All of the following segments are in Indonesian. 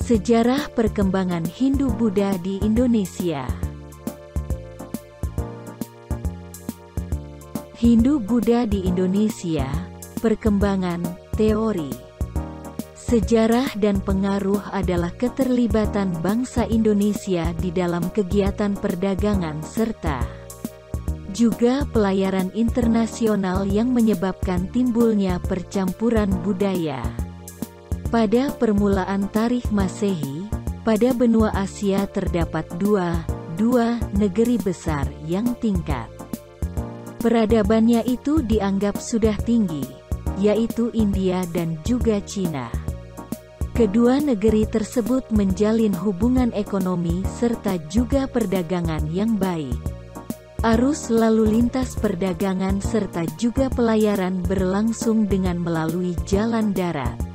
Sejarah perkembangan Hindu-Buddha di Indonesia. Hindu-Buddha di Indonesia, perkembangan, teori, sejarah dan pengaruh adalah keterlibatan bangsa Indonesia di dalam kegiatan perdagangan serta juga pelayaran internasional yang menyebabkan timbulnya percampuran budaya. Pada permulaan tarikh Masehi, pada benua Asia terdapat dua negeri besar yang tingkat peradabannya itu dianggap sudah tinggi, yaitu India dan juga Cina. Kedua negeri tersebut menjalin hubungan ekonomi serta juga perdagangan yang baik. Arus lalu lintas perdagangan serta juga pelayaran berlangsung dengan melalui jalan darat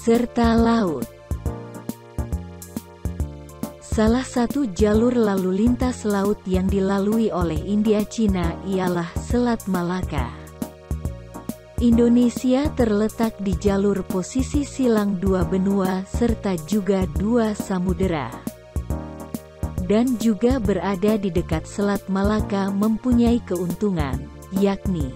serta laut. Salah satu jalur lalu lintas laut yang dilalui oleh India Cina ialah Selat Malaka. Indonesia terletak di jalur posisi silang dua benua serta juga dua samudera. Dan juga berada di dekat Selat Malaka mempunyai keuntungan, yakni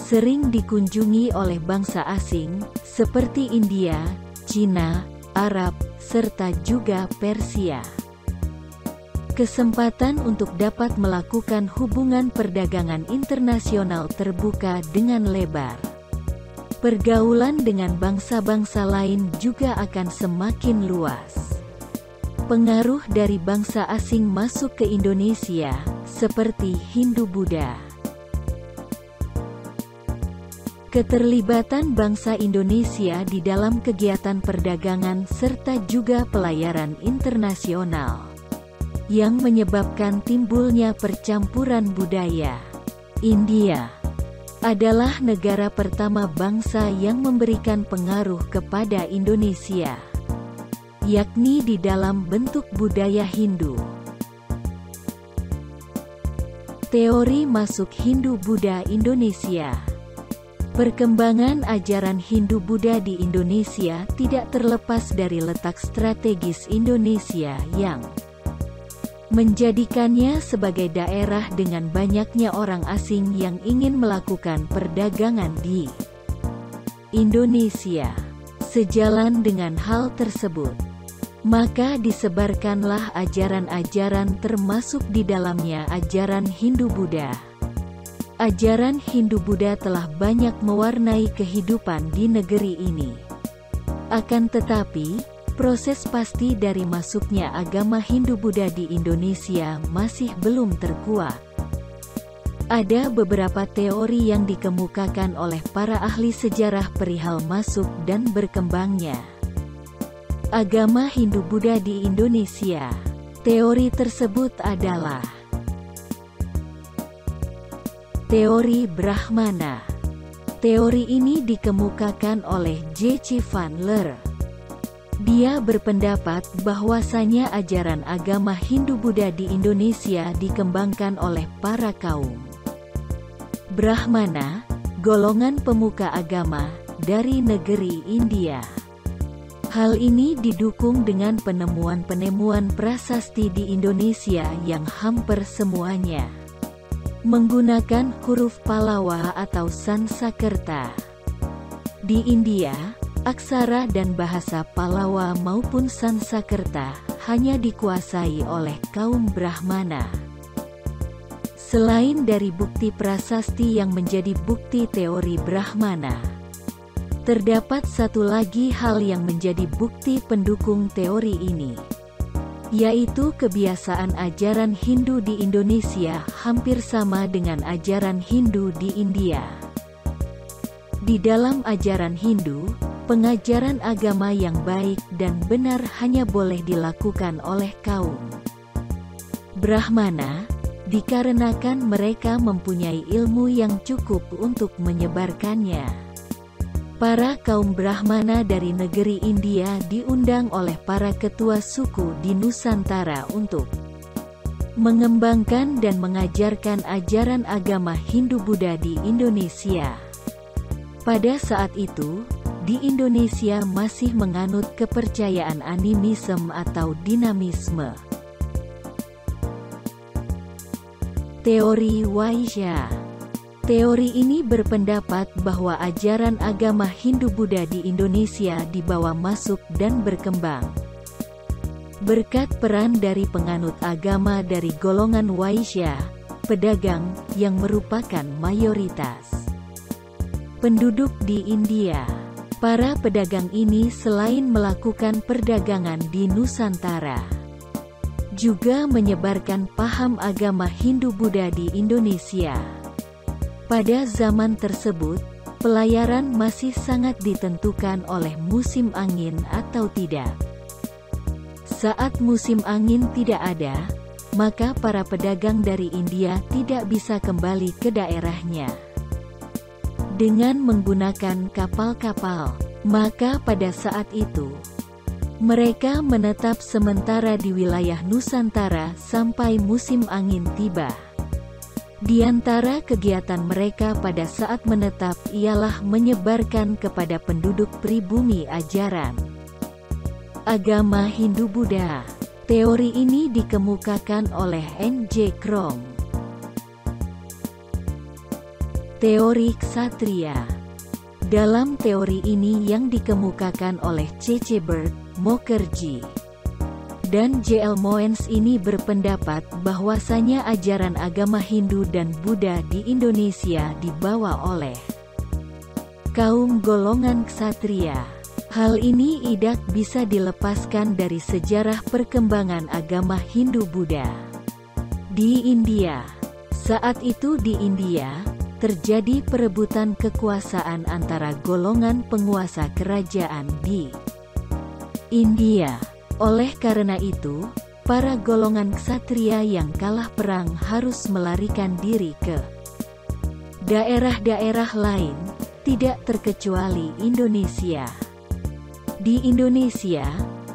sering dikunjungi oleh bangsa asing, seperti India, Cina, Arab, serta juga Persia. Kesempatan untuk dapat melakukan hubungan perdagangan internasional terbuka dengan lebar. Pergaulan dengan bangsa-bangsa lain juga akan semakin luas. Pengaruh dari bangsa asing masuk ke Indonesia, seperti Hindu-Buddha. Keterlibatan bangsa Indonesia di dalam kegiatan perdagangan serta juga pelayaran internasional, yang menyebabkan timbulnya percampuran budaya. India adalah negara pertama bangsa yang memberikan pengaruh kepada Indonesia, yakni di dalam bentuk budaya Hindu. Teori masuk Hindu-Buddha Indonesia. Perkembangan ajaran Hindu-Buddha di Indonesia tidak terlepas dari letak strategis Indonesia yang menjadikannya sebagai daerah dengan banyaknya orang asing yang ingin melakukan perdagangan di Indonesia. Sejalan dengan hal tersebut, maka disebarkanlah ajaran-ajaran termasuk di dalamnya ajaran Hindu-Buddha. Ajaran Hindu-Buddha telah banyak mewarnai kehidupan di negeri ini. Akan tetapi, proses pasti dari masuknya agama Hindu-Buddha di Indonesia masih belum terkuat. Ada beberapa teori yang dikemukakan oleh para ahli sejarah perihal masuk dan berkembangnya agama Hindu-Buddha di Indonesia. Teori tersebut adalah teori Brahmana. Teori ini dikemukakan oleh J. C. van Leer. Dia berpendapat bahwasanya ajaran agama Hindu-Buddha di Indonesia dikembangkan oleh para kaum Brahmana, golongan pemuka agama, dari negeri India. Hal ini didukung dengan penemuan-penemuan prasasti di Indonesia yang hampir semuanya menggunakan huruf Pallava atau Sansekerta. Di India, aksara dan bahasa Pallava maupun Sansekerta hanya dikuasai oleh kaum Brahmana. Selain dari bukti prasasti yang menjadi bukti teori Brahmana, terdapat satu lagi hal yang menjadi bukti pendukung teori ini, yaitu kebiasaan ajaran Hindu di Indonesia hampir sama dengan ajaran Hindu di India. Di dalam ajaran Hindu, pengajaran agama yang baik dan benar hanya boleh dilakukan oleh kaum Brahmana, dikarenakan mereka mempunyai ilmu yang cukup untuk menyebarkannya. Para kaum Brahmana dari negeri India diundang oleh para ketua suku di Nusantara untuk mengembangkan dan mengajarkan ajaran agama Hindu-Buddha di Indonesia. Pada saat itu, di Indonesia masih menganut kepercayaan animisme atau dinamisme. Teori Waisya. Teori ini berpendapat bahwa ajaran agama Hindu-Buddha di Indonesia dibawa masuk dan berkembang berkat peran dari penganut agama dari golongan Waisya, pedagang, yang merupakan mayoritas penduduk di India. Para pedagang ini selain melakukan perdagangan di Nusantara, juga menyebarkan paham agama Hindu-Buddha di Indonesia. Pada zaman tersebut, pelayaran masih sangat ditentukan oleh musim angin atau tidak. Saat musim angin tidak ada, maka para pedagang dari India tidak bisa kembali ke daerahnya dengan menggunakan kapal-kapal. Maka pada saat itu, mereka menetap sementara di wilayah Nusantara sampai musim angin tiba. Di antara kegiatan mereka pada saat menetap ialah menyebarkan kepada penduduk pribumi ajaran agama Hindu-Buddha. Teori ini dikemukakan oleh N.J. Krong. Teori Ksatria. Dalam teori ini yang dikemukakan oleh C.C. Bird, Mukherjee, dan J.L. Moens ini berpendapat bahwasanya ajaran agama Hindu dan Buddha di Indonesia dibawa oleh kaum golongan ksatria. Hal ini tidak bisa dilepaskan dari sejarah perkembangan agama Hindu-Buddha di India. Saat itu di India, terjadi perebutan kekuasaan antara golongan penguasa kerajaan di India. Oleh karena itu, para golongan ksatria yang kalah perang harus melarikan diri ke daerah-daerah lain, tidak terkecuali Indonesia. Di Indonesia,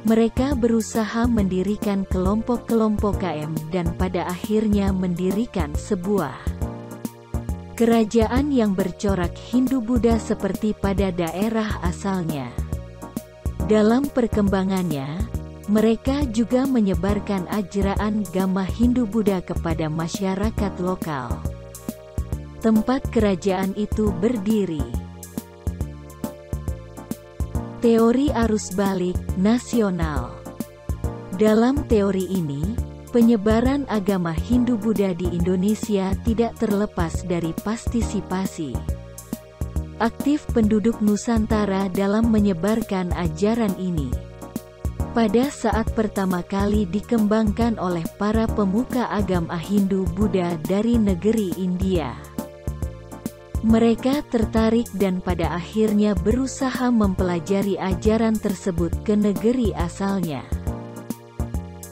mereka berusaha mendirikan kelompok-kelompok KM dan pada akhirnya mendirikan sebuah kerajaan yang bercorak Hindu-Buddha seperti pada daerah asalnya. Dalam perkembangannya, mereka juga menyebarkan ajaran agama Hindu-Buddha kepada masyarakat lokal tempat kerajaan itu berdiri. Teori arus balik nasional. Dalam teori ini, penyebaran agama Hindu-Buddha di Indonesia tidak terlepas dari partisipasi aktif penduduk Nusantara dalam menyebarkan ajaran ini. Pada saat pertama kali dikembangkan oleh para pemuka agama Hindu-Buddha dari negeri India, mereka tertarik dan pada akhirnya berusaha mempelajari ajaran tersebut ke negeri asalnya,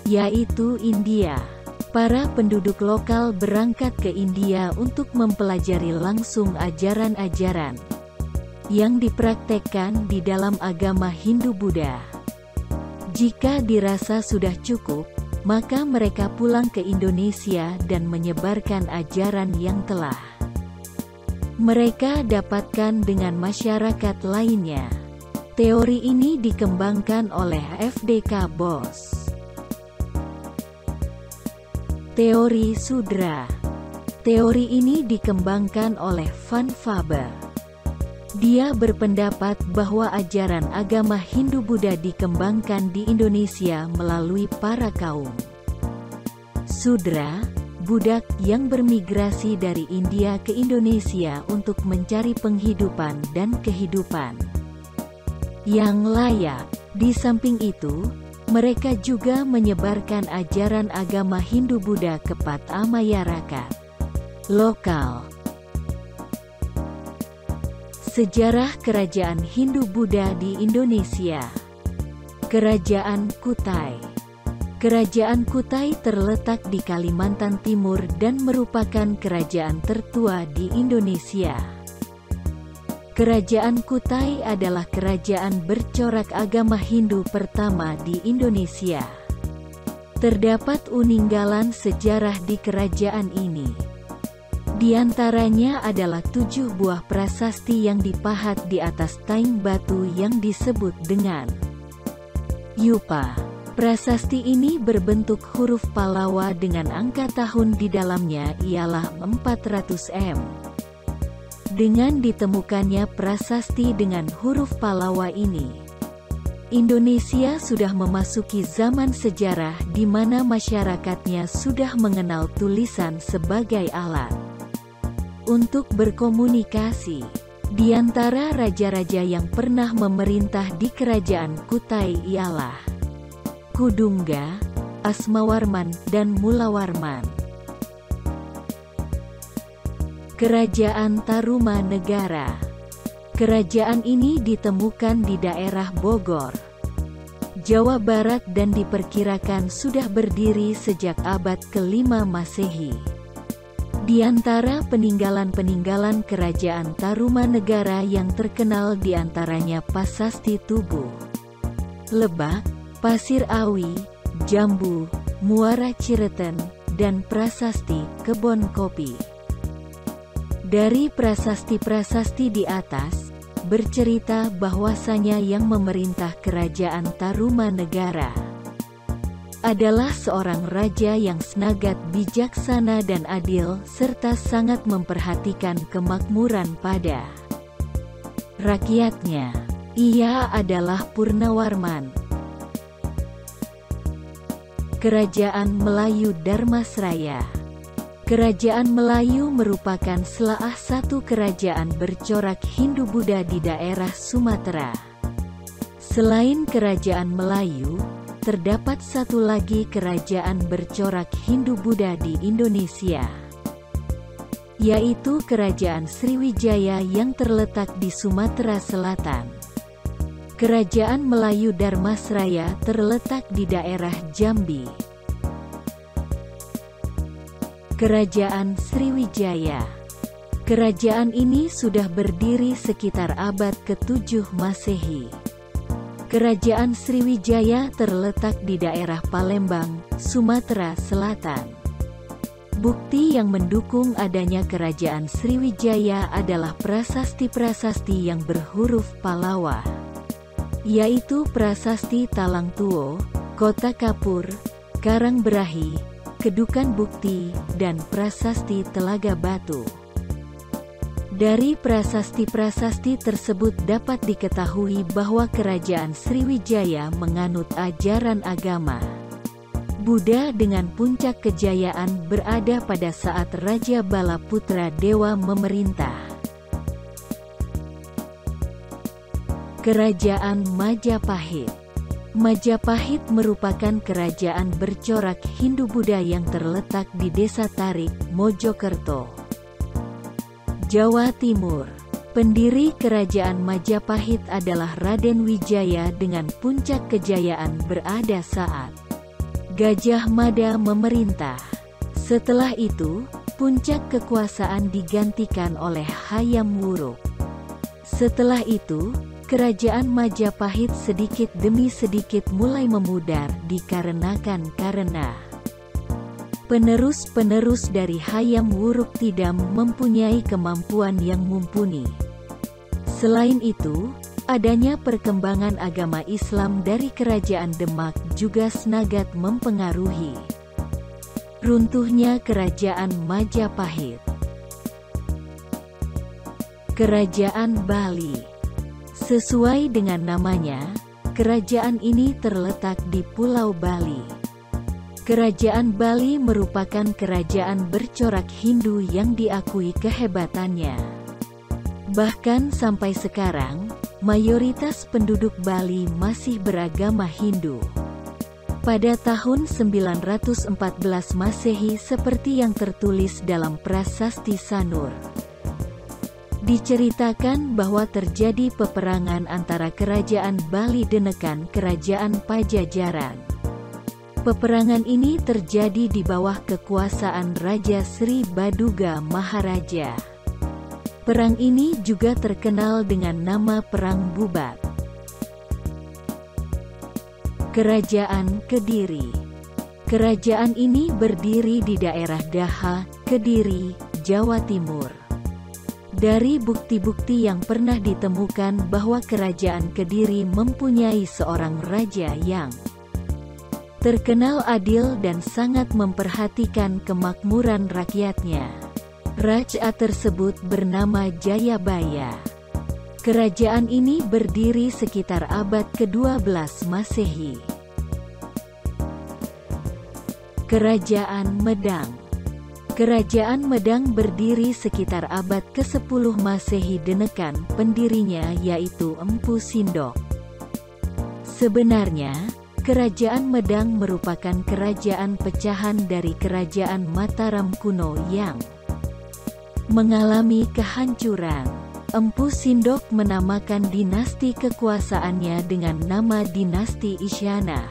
yaitu India. Para penduduk lokal berangkat ke India untuk mempelajari langsung ajaran-ajaran yang dipraktekkan di dalam agama Hindu-Buddha. Jika dirasa sudah cukup, maka mereka pulang ke Indonesia dan menyebarkan ajaran yang telah mereka dapatkan dengan masyarakat lainnya. Teori ini dikembangkan oleh F.D.K. Bos. Teori Sudra. Teori ini dikembangkan oleh Van Faber. Dia berpendapat bahwa ajaran agama Hindu-Buddha dikembangkan di Indonesia melalui para kaum Sudra, budak yang bermigrasi dari India ke Indonesia untuk mencari penghidupan dan kehidupan yang layak. Di samping itu, mereka juga menyebarkan ajaran agama Hindu-Buddha kepada masyarakat lokal. Sejarah Kerajaan Hindu-Buddha di Indonesia. Kerajaan Kutai. Kerajaan Kutai terletak di Kalimantan Timur dan merupakan kerajaan tertua di Indonesia. Kerajaan Kutai adalah kerajaan bercorak agama Hindu pertama di Indonesia. Terdapat peninggalan sejarah di kerajaan ini. Di antaranya adalah 7 buah prasasti yang dipahat di atas taing batu yang disebut dengan Yupa. Prasasti ini berbentuk huruf Pallawa dengan angka tahun di dalamnya ialah 400 M. Dengan ditemukannya prasasti dengan huruf Pallawa ini, Indonesia sudah memasuki zaman sejarah di mana masyarakatnya sudah mengenal tulisan sebagai alat untuk berkomunikasi. Di antara raja-raja yang pernah memerintah di kerajaan Kutai ialah Kudungga, Asmawarman, dan Mulawarman. Kerajaan Tarumanegara. Kerajaan ini ditemukan di daerah Bogor, Jawa Barat dan diperkirakan sudah berdiri sejak abad ke-5 Masehi. Di antara peninggalan-peninggalan kerajaan Tarumanegara yang terkenal diantaranya Prasasti Tugu, Lebak, Pasir Awi, Jambu, Muara Cireten, dan Prasasti Kebon Kopi. Dari prasasti-prasasti di atas, bercerita bahwasanya yang memerintah kerajaan Tarumanegara adalah seorang raja yang sangat bijaksana dan adil serta sangat memperhatikan kemakmuran pada rakyatnya. Ia adalah Purnawarman. Kerajaan Melayu Dharmasraya. Kerajaan Melayu merupakan salah satu kerajaan bercorak Hindu-Buddha di daerah Sumatera. Selain kerajaan Melayu, terdapat satu lagi kerajaan bercorak Hindu-Buddha di Indonesia, yaitu Kerajaan Sriwijaya yang terletak di Sumatera Selatan. Kerajaan Melayu Dharmasraya terletak di daerah Jambi. Kerajaan Sriwijaya. Kerajaan ini sudah berdiri sekitar abad ke-7 Masehi. Kerajaan Sriwijaya terletak di daerah Palembang, Sumatera Selatan. Bukti yang mendukung adanya kerajaan Sriwijaya adalah prasasti-prasasti yang berhuruf Pallawa, yaitu Prasasti Talang Tuo, Kota Kapur, Karangberahi, Kedukan Bukti, dan Prasasti Telaga Batu. Dari prasasti-prasasti tersebut dapat diketahui bahwa kerajaan Sriwijaya menganut ajaran agama Buddha dengan puncak kejayaan berada pada saat Raja Balaputra Dewa memerintah. Kerajaan Majapahit. Majapahit merupakan kerajaan bercorak Hindu-Buddha yang terletak di Desa Tarik, Mojokerto, Jawa Timur. Pendiri kerajaan Majapahit adalah Raden Wijaya dengan puncak kejayaan berada saat Gajah Mada memerintah. Setelah itu, puncak kekuasaan digantikan oleh Hayam Wuruk. Setelah itu, kerajaan Majapahit sedikit demi sedikit mulai memudar dikarenakan penerus-penerus dari Hayam Wuruk tidak mempunyai kemampuan yang mumpuni. Selain itu, adanya perkembangan agama Islam dari kerajaan Demak juga sangat mempengaruhi runtuhnya kerajaan Majapahit. Kerajaan Bali. Sesuai dengan namanya, kerajaan ini terletak di Pulau Bali. Kerajaan Bali merupakan kerajaan bercorak Hindu yang diakui kehebatannya. Bahkan sampai sekarang, mayoritas penduduk Bali masih beragama Hindu. Pada tahun 914 Masehi seperti yang tertulis dalam Prasasti Sanur, diceritakan bahwa terjadi peperangan antara kerajaan Bali dengan kerajaan Pajajaran. Peperangan ini terjadi di bawah kekuasaan Raja Sri Baduga Maharaja. Perang ini juga terkenal dengan nama Perang Bubat. Kerajaan Kediri. Kerajaan ini berdiri di daerah Daha, Kediri, Jawa Timur. Dari bukti-bukti yang pernah ditemukan bahwa Kerajaan Kediri mempunyai seorang raja yang terkenal adil dan sangat memperhatikan kemakmuran rakyatnya. Raja tersebut bernama Jayabaya. Kerajaan ini berdiri sekitar abad ke-12 Masehi. Kerajaan Medang. Kerajaan Medang berdiri sekitar abad ke-10 Masehi. Denekan pendirinya yaitu Empu Sindok. Sebenarnya, Kerajaan Medang merupakan kerajaan pecahan dari Kerajaan Mataram kuno yang mengalami kehancuran. Empu Sindok menamakan dinasti kekuasaannya dengan nama Dinasti Isyana.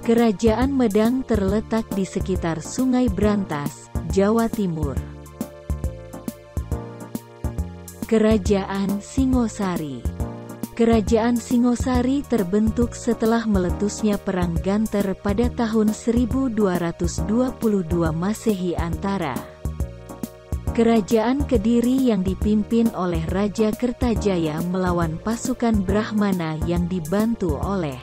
Kerajaan Medang terletak di sekitar Sungai Brantas, Jawa Timur. Kerajaan Singosari. Kerajaan Singosari terbentuk setelah meletusnya Perang Ganter pada tahun 1222 Masehi antara Kerajaan Kediri yang dipimpin oleh Raja Kertajaya melawan pasukan Brahmana yang dibantu oleh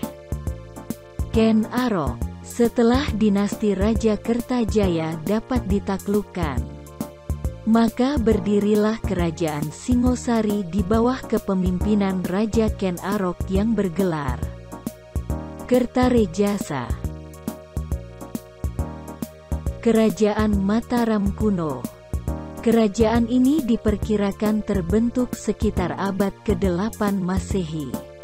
Ken Arok. Setelah dinasti Raja Kertajaya dapat ditaklukkan, maka berdirilah Kerajaan Singosari di bawah kepemimpinan Raja Ken Arok yang bergelar Kertarejasa. Kerajaan Mataram kuno. Kerajaan ini diperkirakan terbentuk sekitar abad ke-8 Masehi.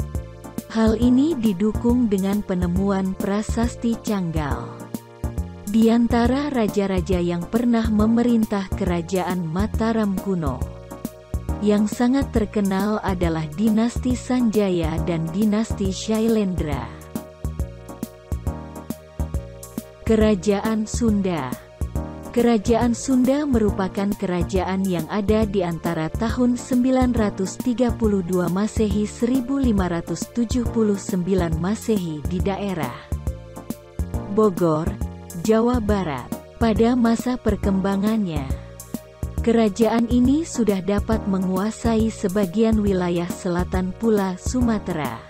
Hal ini didukung dengan penemuan prasasti Canggal. Di antara raja-raja yang pernah memerintah Kerajaan Mataram kuno, yang sangat terkenal adalah Dinasti Sanjaya dan Dinasti Shailendra. Kerajaan Sunda. Kerajaan Sunda merupakan kerajaan yang ada di antara tahun 932 Masehi 1579 Masehi di daerah Bogor, Jawa Barat. Pada masa perkembangannya, kerajaan ini sudah dapat menguasai sebagian wilayah selatan Pulau Sumatera.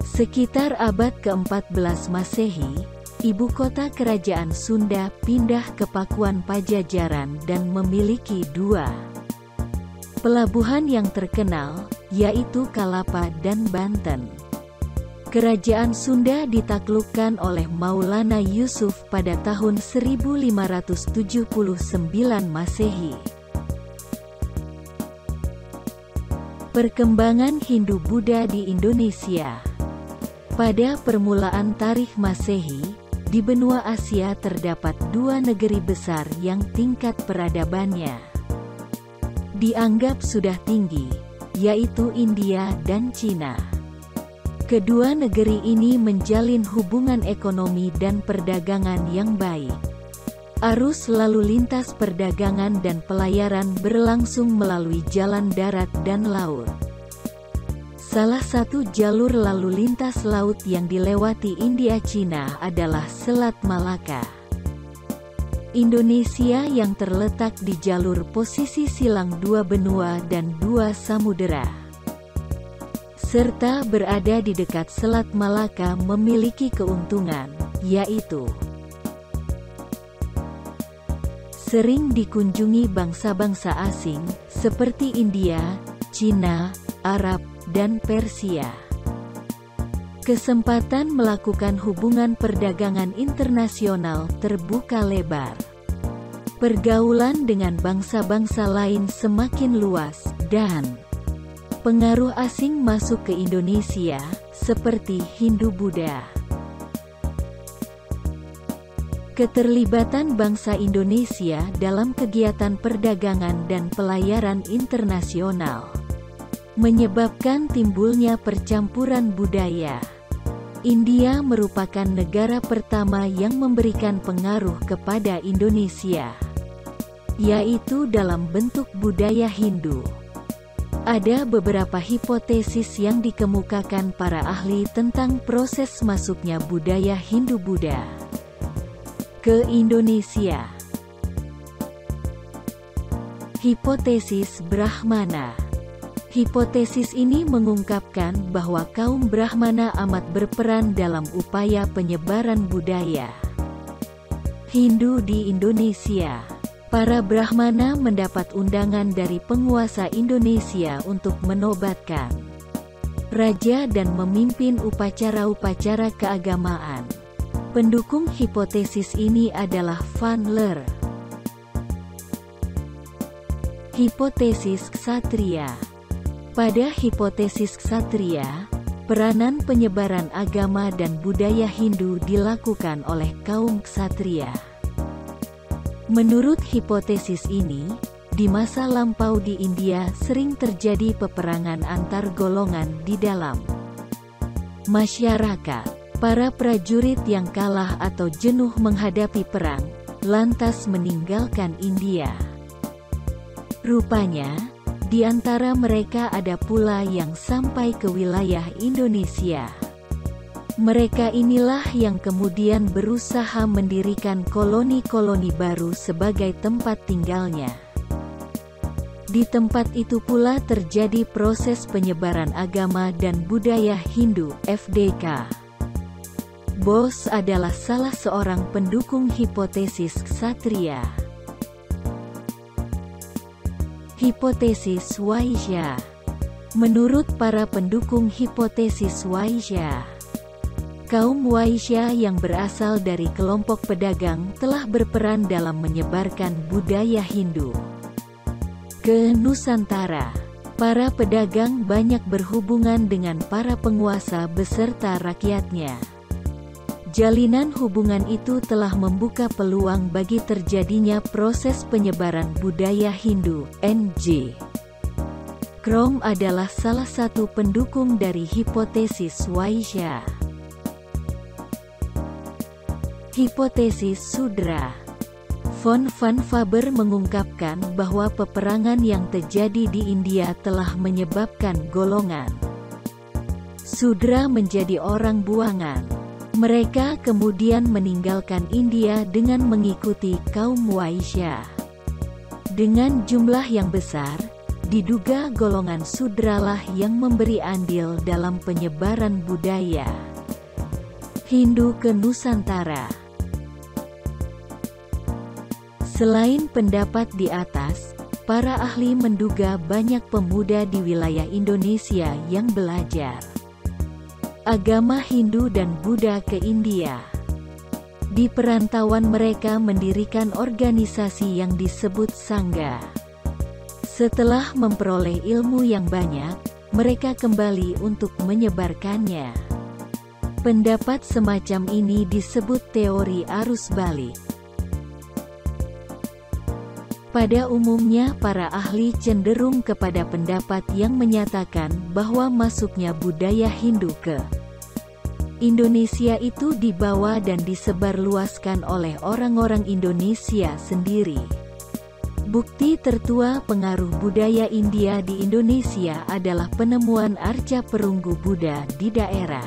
Sekitar abad ke-14 Masehi, ibu kota kerajaan Sunda pindah ke Pakuan Pajajaran dan memiliki dua pelabuhan yang terkenal, yaitu Kalapa dan Banten. Kerajaan Sunda ditaklukkan oleh Maulana Yusuf pada tahun 1579 Masehi. Perkembangan Hindu-Buddha di Indonesia. Pada permulaan tarikh Masehi, di benua Asia terdapat dua negeri besar yang tingkat peradabannya dianggap sudah tinggi, yaitu India dan Cina. Kedua negeri ini menjalin hubungan ekonomi dan perdagangan yang baik. Arus lalu lintas perdagangan dan pelayaran berlangsung melalui jalan darat dan laut. Salah satu jalur lalu lintas laut yang dilewati India-Cina adalah Selat Malaka. Indonesia yang terletak di jalur posisi silang dua benua dan dua samudera, serta berada di dekat Selat Malaka memiliki keuntungan, yaitu sering dikunjungi bangsa-bangsa asing, seperti India, Cina, Arab, dan Persia. Kesempatan melakukan hubungan perdagangan internasional terbuka lebar. Pergaulan dengan bangsa-bangsa lain semakin luas, dan pengaruh asing masuk ke Indonesia, seperti Hindu-Buddha. Keterlibatan bangsa Indonesia dalam kegiatan perdagangan dan pelayaran internasional menyebabkan timbulnya percampuran budaya. India merupakan negara pertama yang memberikan pengaruh kepada Indonesia, yaitu dalam bentuk budaya Hindu. Ada beberapa hipotesis yang dikemukakan para ahli tentang proses masuknya budaya Hindu-Buddha ke Indonesia. Hipotesis Brahmana. Hipotesis ini mengungkapkan bahwa kaum Brahmana amat berperan dalam upaya penyebaran budaya Hindu di Indonesia. Para Brahmana mendapat undangan dari penguasa Indonesia untuk menobatkan raja dan memimpin upacara-upacara keagamaan. Pendukung hipotesis ini adalah Van Leer. Hipotesis Ksatria. Pada hipotesis Ksatria, peranan penyebaran agama dan budaya Hindu dilakukan oleh kaum ksatria. Menurut hipotesis ini, di masa lampau di India sering terjadi peperangan antar golongan di dalam masyarakat. Para prajurit yang kalah atau jenuh menghadapi perang, lantas meninggalkan India. Rupanya, di antara mereka ada pula yang sampai ke wilayah Indonesia. Mereka inilah yang kemudian berusaha mendirikan koloni-koloni baru sebagai tempat tinggalnya. Di tempat itu pula terjadi proses penyebaran agama dan budaya Hindu, FDK. Bose adalah salah seorang pendukung hipotesis Ksatria. Hipotesis Waisya. Menurut para pendukung hipotesis Waisya, kaum Waisya yang berasal dari kelompok pedagang telah berperan dalam menyebarkan budaya Hindu ke Nusantara. Para pedagang banyak berhubungan dengan para penguasa beserta rakyatnya. Jalinan hubungan itu telah membuka peluang bagi terjadinya proses penyebaran budaya Hindu, N.J. Krom adalah salah satu pendukung dari hipotesis Waisya. Hipotesis Sudra. Von van Faber mengungkapkan bahwa peperangan yang terjadi di India telah menyebabkan golongan Sudra menjadi orang buangan. Mereka kemudian meninggalkan India dengan mengikuti kaum Waisya. Dengan jumlah yang besar, diduga golongan Sudralah yang memberi andil dalam penyebaran budaya Hindu ke Nusantara. Selain pendapat di atas, para ahli menduga banyak pemuda di wilayah Indonesia yang belajar agama Hindu dan Buddha ke India. Di perantauan mereka mendirikan organisasi yang disebut Sangha. Setelah memperoleh ilmu yang banyak, mereka kembali untuk menyebarkannya. Pendapat semacam ini disebut teori arus balik. Pada umumnya para ahli cenderung kepada pendapat yang menyatakan bahwa masuknya budaya Hindu ke Indonesia itu dibawa dan disebarluaskan oleh orang-orang Indonesia sendiri. Bukti tertua pengaruh budaya India di Indonesia adalah penemuan arca perunggu Buddha di daerah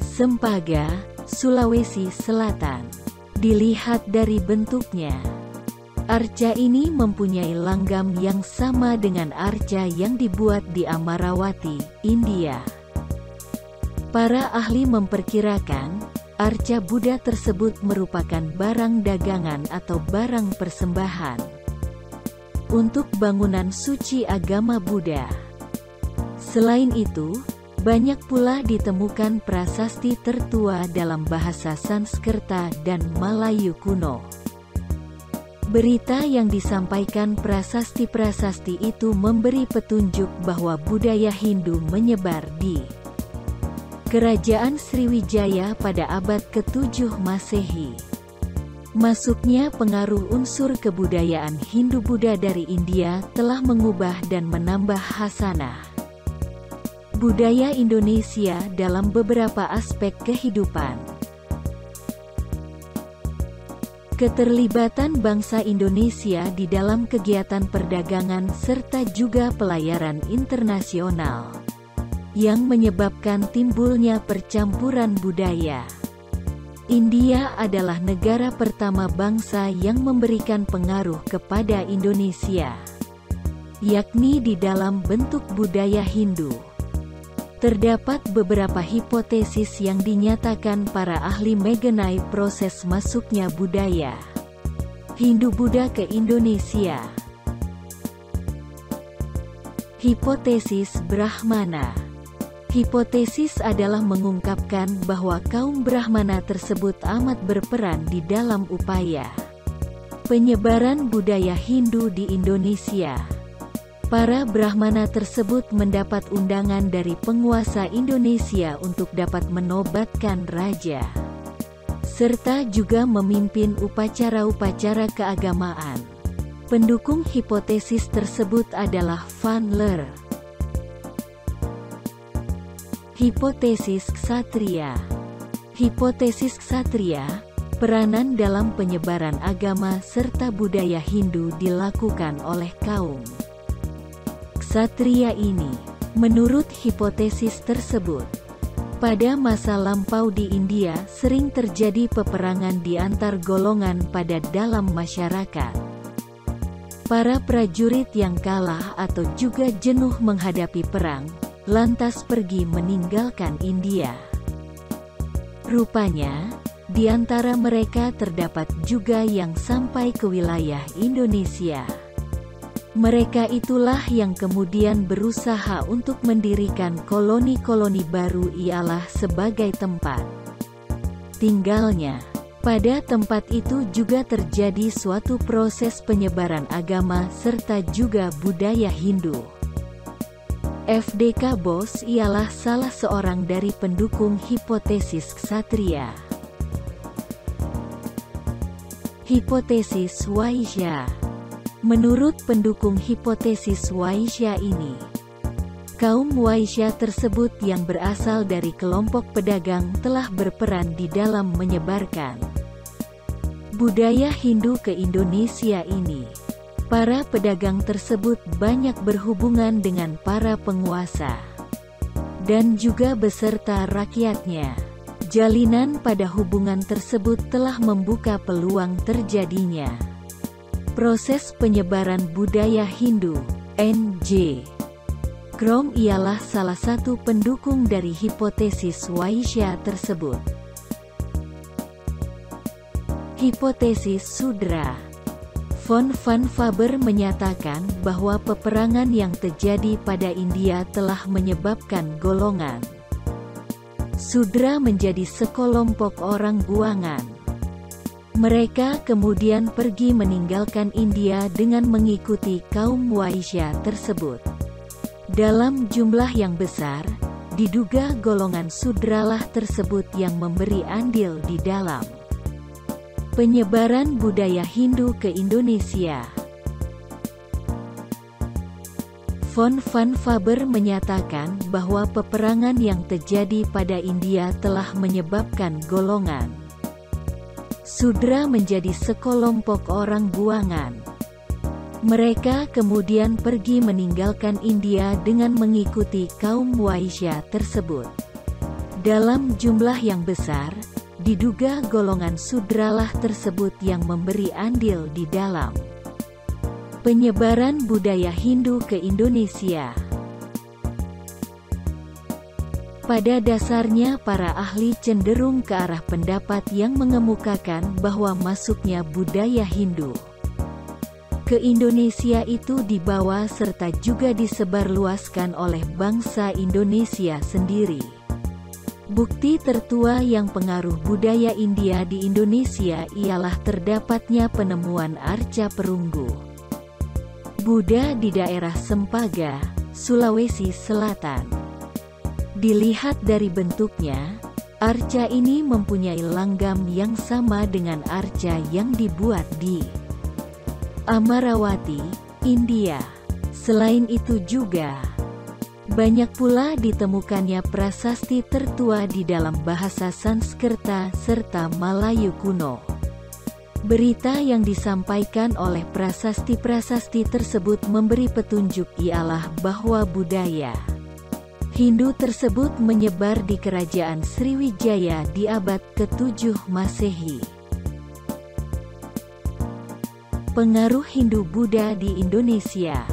Sempaga, Sulawesi Selatan. Dilihat dari bentuknya, arca ini mempunyai langgam yang sama dengan arca yang dibuat di Amarawati, India. Para ahli memperkirakan, arca Buddha tersebut merupakan barang dagangan atau barang persembahan untuk bangunan suci agama Buddha. Selain itu, banyak pula ditemukan prasasti tertua dalam bahasa Sanskerta dan Melayu kuno. Berita yang disampaikan prasasti-prasasti itu memberi petunjuk bahwa budaya Hindu menyebar di Kerajaan Sriwijaya pada abad ke-7 Masehi. Masuknya pengaruh unsur kebudayaan Hindu-Buddha dari India telah mengubah dan menambah khasanah budaya Indonesia dalam beberapa aspek kehidupan. Keterlibatan bangsa Indonesia di dalam kegiatan perdagangan serta juga pelayaran internasional, yang menyebabkan timbulnya percampuran budaya. India adalah negara pertama bangsa yang memberikan pengaruh kepada Indonesia, yakni di dalam bentuk budaya Hindu. Terdapat beberapa hipotesis yang dinyatakan para ahli mengenai proses masuknya budaya Hindu-Buddha ke Indonesia. Hipotesis Brahmana. Hipotesis adalah mengungkapkan bahwa kaum Brahmana tersebut amat berperan di dalam upaya penyebaran budaya Hindu di Indonesia. Para Brahmana tersebut mendapat undangan dari penguasa Indonesia untuk dapat menobatkan raja, serta juga memimpin upacara-upacara keagamaan. Pendukung hipotesis tersebut adalah Van Leer. Hipotesis Ksatria. Hipotesis Ksatria, peranan dalam penyebaran agama serta budaya Hindu dilakukan oleh kaum Ksatria ini. Menurut hipotesis tersebut, pada masa lampau di India sering terjadi peperangan di antar golongan pada dalam masyarakat. Para prajurit yang kalah atau juga jenuh menghadapi perang, lantas pergi meninggalkan India. Rupanya, di antara mereka terdapat juga yang sampai ke wilayah Indonesia. Mereka itulah yang kemudian berusaha untuk mendirikan koloni-koloni baru, ialah sebagai tempat tinggalnya. Pada tempat itu juga terjadi suatu proses penyebaran agama serta juga budaya Hindu. FDK Bose ialah salah seorang dari pendukung hipotesis Ksatria. Hipotesis Waisya. Menurut pendukung hipotesis Waisya ini, kaum Waisya tersebut yang berasal dari kelompok pedagang telah berperan di dalam menyebarkan budaya Hindu ke Indonesia ini. Para pedagang tersebut banyak berhubungan dengan para penguasa dan juga beserta rakyatnya. Jalinan pada hubungan tersebut telah membuka peluang terjadinya proses penyebaran budaya Hindu. N.J. Krom ialah salah satu pendukung dari hipotesis Waisya tersebut. Hipotesis Sudra. Von van Faber menyatakan bahwa peperangan yang terjadi pada India telah menyebabkan golongan Sudra menjadi sekelompok orang buangan. Mereka kemudian pergi meninggalkan India dengan mengikuti kaum Waisya tersebut. Dalam jumlah yang besar, diduga golongan Sudralah tersebut yang memberi andil di dalam penyebaran budaya Hindu ke Indonesia. Von van Faber menyatakan bahwa peperangan yang terjadi pada India telah menyebabkan golongan Sudra menjadi sekelompok orang buangan. Mereka kemudian pergi meninggalkan India dengan mengikuti kaum Waisya tersebut. Dalam jumlah yang besar, diduga golongan Sudralah tersebut yang memberi andil di dalam penyebaran budaya Hindu ke Indonesia. Pada dasarnya para ahli cenderung ke arah pendapat yang mengemukakan bahwa masuknya budaya Hindu ke Indonesia itu dibawa serta juga disebarluaskan oleh bangsa Indonesia sendiri. Bukti tertua yang pengaruh budaya India di Indonesia ialah terdapatnya penemuan arca perunggu Buddha di daerah Sempaga, Sulawesi Selatan. Dilihat dari bentuknya, arca ini mempunyai langgam yang sama dengan arca yang dibuat di Amarawati, India. Selain itu juga banyak pula ditemukannya prasasti tertua di dalam bahasa Sanskerta serta Melayu kuno. Berita yang disampaikan oleh prasasti-prasasti tersebut memberi petunjuk ialah bahwa budaya Hindu tersebut menyebar di Kerajaan Sriwijaya di abad ke-7 Masehi. Pengaruh Hindu-Buddha di Indonesia.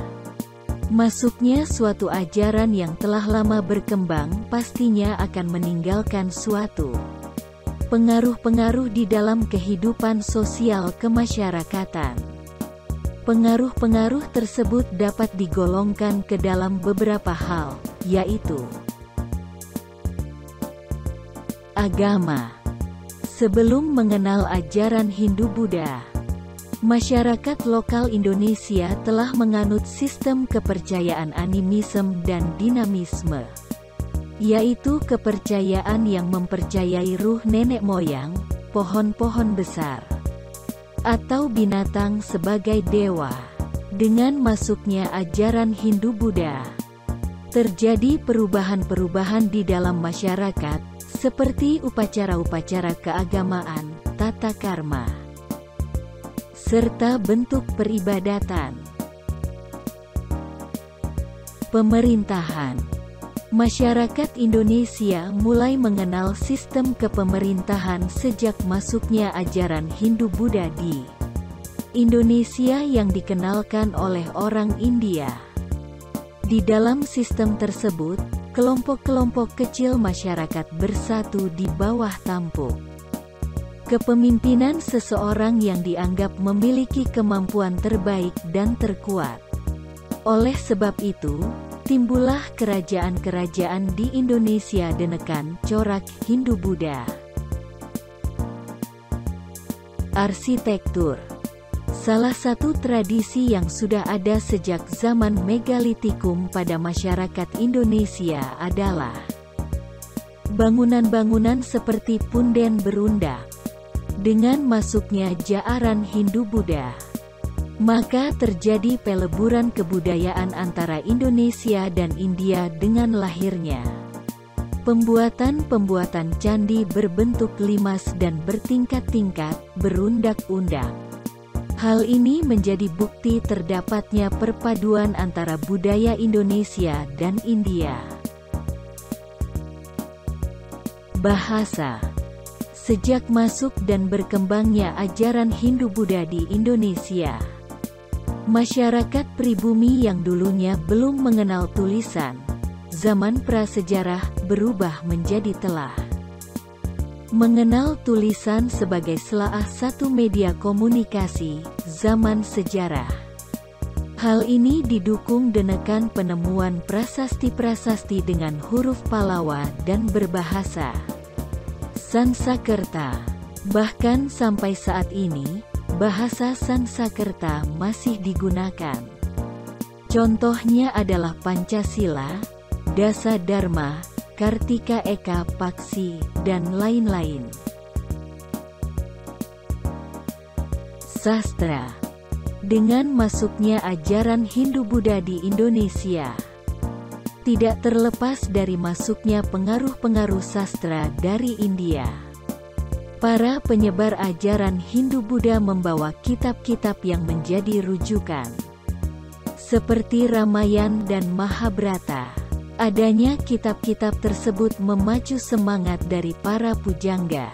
Masuknya suatu ajaran yang telah lama berkembang pastinya akan meninggalkan suatu pengaruh-pengaruh di dalam kehidupan sosial kemasyarakatan. Pengaruh-pengaruh tersebut dapat digolongkan ke dalam beberapa hal, yaitu agama. Sebelum mengenal ajaran Hindu-Buddha, masyarakat lokal Indonesia telah menganut sistem kepercayaan animisme dan dinamisme, yaitu kepercayaan yang mempercayai ruh nenek moyang, pohon-pohon besar, atau binatang sebagai dewa. Dengan masuknya ajaran Hindu-Buddha, terjadi perubahan-perubahan di dalam masyarakat, seperti upacara-upacara keagamaan, tata karma, serta bentuk peribadatan. Pemerintahan. Masyarakat Indonesia mulai mengenal sistem kepemerintahan sejak masuknya ajaran Hindu-Buddha di Indonesia yang dikenalkan oleh orang India. Di dalam sistem tersebut, kelompok-kelompok kecil masyarakat bersatu di bawah tampuk kepemimpinan seseorang yang dianggap memiliki kemampuan terbaik dan terkuat. Oleh sebab itu, timbullah kerajaan-kerajaan di Indonesia dengan corak Hindu-Buddha. Arsitektur. Salah satu tradisi yang sudah ada sejak zaman Megalitikum pada masyarakat Indonesia adalah bangunan-bangunan seperti punden berundak. Dengan masuknya jaaran Hindu-Buddha, maka terjadi peleburan kebudayaan antara Indonesia dan India dengan lahirnya pembuatan-pembuatan candi berbentuk limas dan bertingkat-tingkat, berundak-undak. Hal ini menjadi bukti terdapatnya perpaduan antara budaya Indonesia dan India. Bahasa. Sejak masuk dan berkembangnya ajaran Hindu-Buddha di Indonesia, masyarakat pribumi yang dulunya belum mengenal tulisan, zaman prasejarah, berubah menjadi telah mengenal tulisan sebagai salah satu media komunikasi, zaman sejarah. Hal ini didukung dengan penemuan prasasti-prasasti dengan huruf Pallawa dan berbahasa Sanskerta. Bahkan sampai saat ini, bahasa Sanskerta masih digunakan. Contohnya adalah Pancasila, Dasa Dharma, Kartika Eka Paksi, dan lain-lain. Sastra. Dengan masuknya ajaran Hindu-Buddha di Indonesia, tidak terlepas dari masuknya pengaruh-pengaruh sastra dari India. Para penyebar ajaran Hindu-Buddha membawa kitab-kitab yang menjadi rujukan, seperti Ramayana dan Mahabharata. Adanya kitab-kitab tersebut memacu semangat dari para pujangga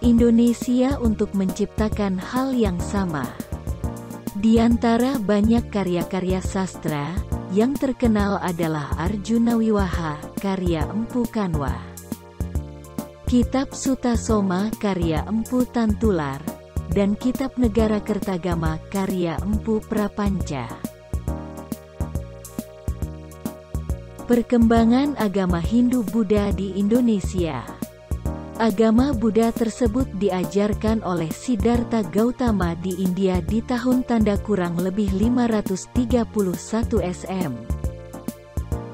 Indonesia untuk menciptakan hal yang sama. Di antara banyak karya-karya sastra, yang terkenal adalah Arjuna Wiwaha, karya Empu Kanwa, Kitab Sutasoma, karya Empu Tantular, dan Kitab Negara Kertagama, karya Empu Prapanca. Perkembangan agama Hindu-Buddha di Indonesia. Agama Buddha tersebut diajarkan oleh Siddhartha Gautama di India di tahun tanda kurang lebih 531 SM.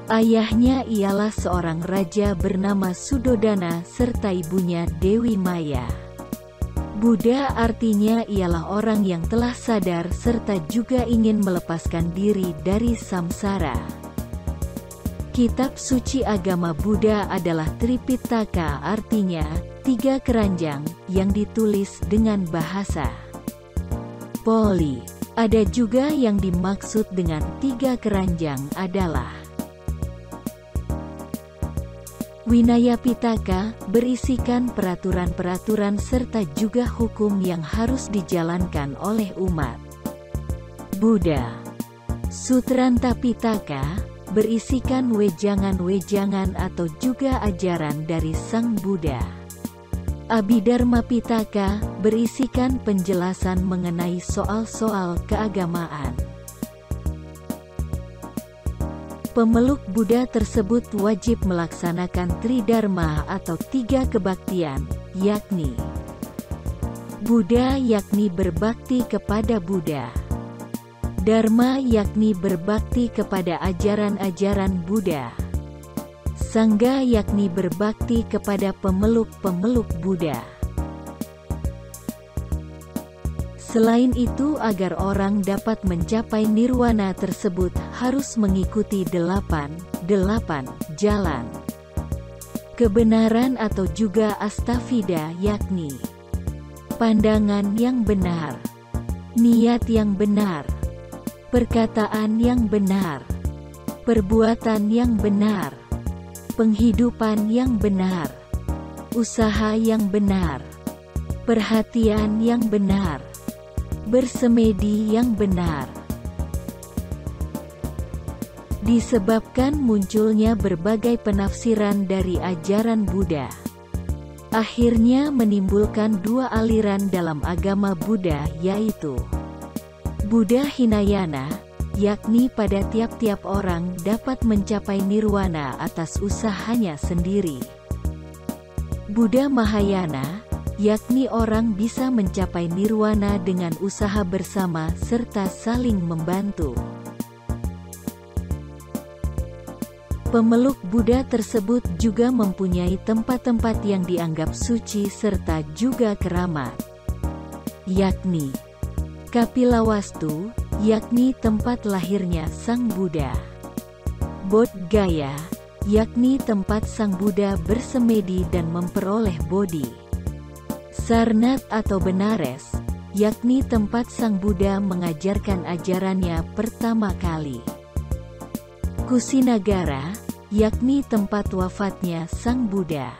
Ayahnya ialah seorang raja bernama Sudodana serta ibunya Dewi Maya. Buddha artinya ialah orang yang telah sadar serta juga ingin melepaskan diri dari samsara. Kitab suci agama Buddha adalah Tripitaka, artinya 3 keranjang, yang ditulis dengan bahasa Pali. Ada juga yang dimaksud dengan 3 keranjang adalah Winaya Pitaka berisikan peraturan-peraturan serta juga hukum yang harus dijalankan oleh umat Buddha. Sutranta Pitaka berisikan wejangan-wejangan atau juga ajaran dari Sang Buddha. Abhidharma Pitaka berisikan penjelasan mengenai soal-soal keagamaan. Pemeluk Buddha tersebut wajib melaksanakan Tridharma atau 3 kebaktian, yakni Buddha yakni berbakti kepada Buddha, Dharma yakni berbakti kepada ajaran-ajaran Buddha, Sangha yakni berbakti kepada pemeluk-pemeluk Buddha. Selain itu, agar orang dapat mencapai nirwana tersebut harus mengikuti 8 jalan kebenaran atau juga astafida, yakni pandangan yang benar, niat yang benar, perkataan yang benar, perbuatan yang benar, penghidupan yang benar, usaha yang benar, perhatian yang benar, bersemedi yang benar. Disebabkan munculnya berbagai penafsiran dari ajaran Buddha, akhirnya menimbulkan 2 aliran dalam agama Buddha, yaitu Buddha Hinayana, yakni pada tiap-tiap orang dapat mencapai nirwana atas usahanya sendiri. Buddha Mahayana, yakni orang bisa mencapai nirwana dengan usaha bersama serta saling membantu. Pemeluk Buddha tersebut juga mempunyai tempat-tempat yang dianggap suci serta juga keramat, yakni Kapilawastu, yakni tempat lahirnya Sang Buddha, Bodh Gaya, yakni tempat Sang Buddha bersemedi dan memperoleh bodhi, Sarnath atau Benares, yakni tempat Sang Buddha mengajarkan ajarannya pertama kali, Kusinagara, yakni tempat wafatnya Sang Buddha.